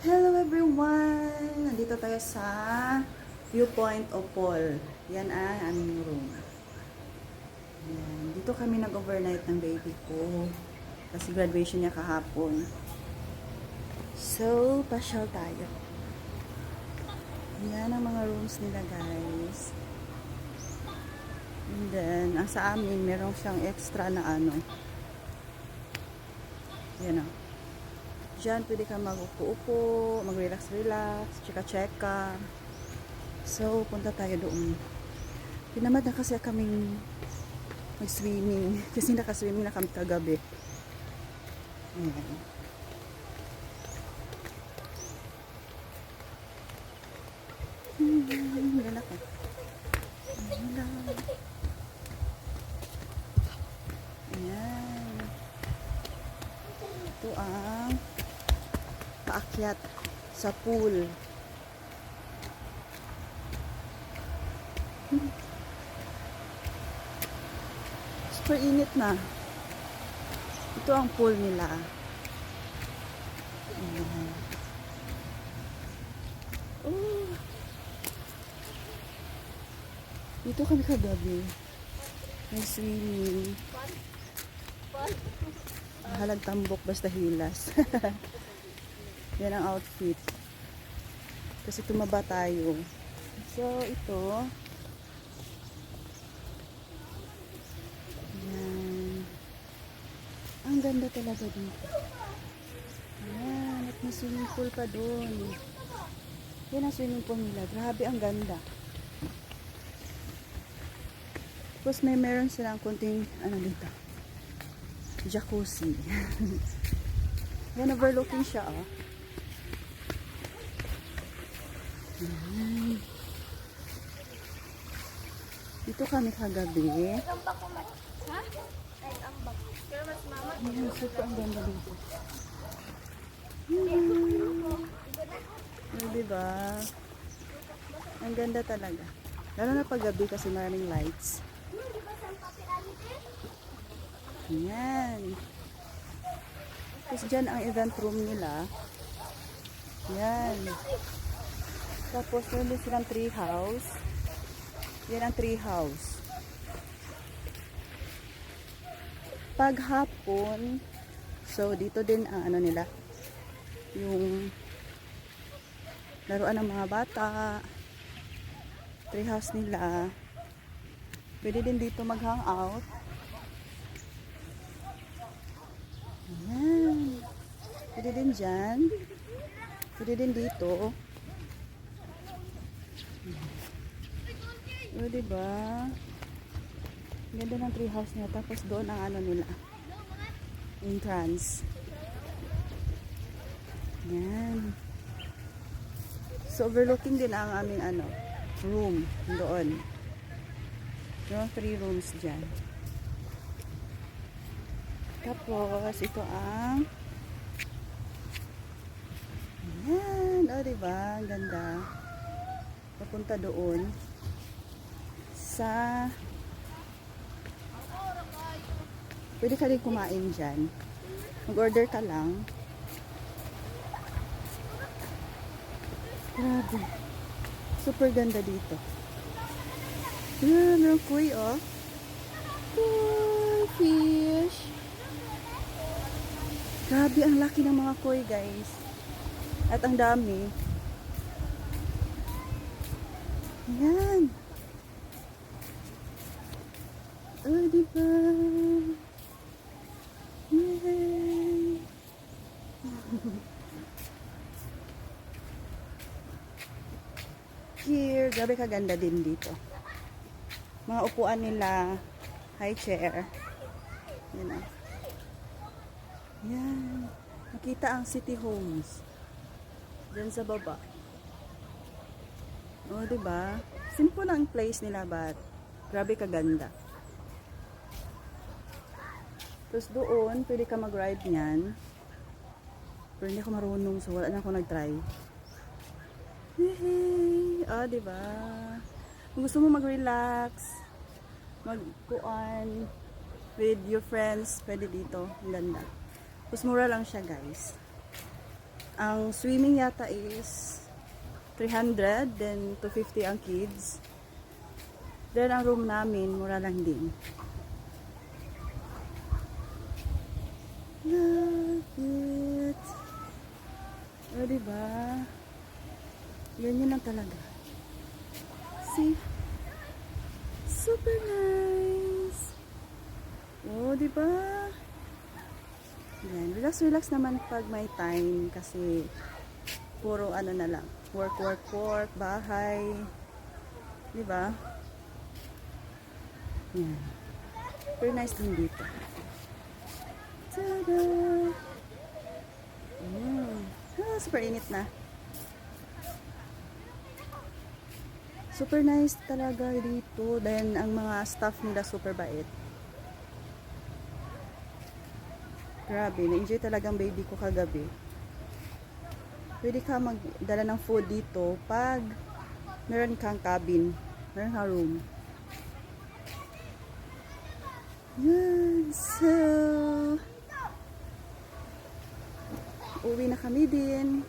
Hello everyone! Nandito tayo sa Viewpoint Opol. Yan ang aming room. Yan. Dito kami nag-overnight ng baby ko. Kasi graduation niya kahapon. So, pasyal tayo. Yan ang mga rooms nila guys. And then, ang sa amin, meron siyang extra na ano. Yan o. Diyan, pwede ka mag-upo-upo, mag-relax-relax, chika-cheka. So, punta tayo doon. Pinamad na kasi kaming mag-swimming. Kasi naka-swimming na kami kagabi. Ayan. Lalaki. Ayan. Ito ang paakyat sa pool. Super init na. Ito ang pool nila. Ayan. Oh. Dito kami kagabi. Nag-swimming. Halag tambok basta hilas. Yan ang outfit. Kasi tumaba tayo. So, ito. Yan. Ang ganda talaga dito. Yan. At may swimming pool pa doon. Yan ang swimming pool nila. Grabe, ang ganda. Tapos meron silang kunting, ano dito, jacuzzi. Yan, overlooking siya, oh. Yan. Dito kami kagabi. Ayan, super ang ganda dito. Yan, diba? Ang ganda talaga. Lalo na paggabi kasi maraming lights. Yan. Tapos dyan ang event room nila. Yan. Tapos meron silang tree house. Yan ang tree house. Pag hapon, so dito din ang ano nila, yung laruan ng mga bata. Tree house nila. Pwede din dito mag-hangout. Ayan. Pwede din dyan. Pwede din dito. O, diba? Ganda ng treehouse niya. Tapos doon ang ano nila. Entrance. Ayan. So, overlooking din ang aming ano, room. Doon. No, 3 rooms dyan. Tapos, ito ang ayan. O, diba? Ang ganda. Papunta doon sa pwede ka rin kumain dyan. Mag-order ka lang. Grabe. Super ganda dito. Ayan, meron kuy, oh. Kuy, fish. Grabe, ang laki ng mga koi, guys. At ang dami. Ayan. Oh, diba? Yay! Here, grabe kaganda din dito. Mga upuan nila, high chair. Yan na. Yan. Nakita ang city homes. Diyan sa baba. Oh, diba? Simple lang ang place nila, but grabe kaganda. Tapos doon, pwede ka mag-ride niyan. Pero hindi ako marunong, so wala na ako nag-try. Yay! Ah, diba? Kung gusto mo mag-relax, mag-kuan with your friends, pwede dito. Ang ganda. Tapos mura lang siya, guys. Ang swimming yata is 300, then 250 ang kids. Then ang room namin, mura lang din. Love it. O, diba? Ganyan lang talaga. See? Super nice. O, diba? Yan. Relax, relax naman pag may time kasi puro ano na lang. Work, work, work, bahay. Diba? Yan. Very nice din dito. Tada! Super init na. Super nice talaga dito. Then, ang mga staff nila super bait. Grabe, na-enjoy talagang baby ko kagabi. Pwede ka magdala ng food dito pag meron kang cabin. Meron kang room. Yan. So, uwi na kami din.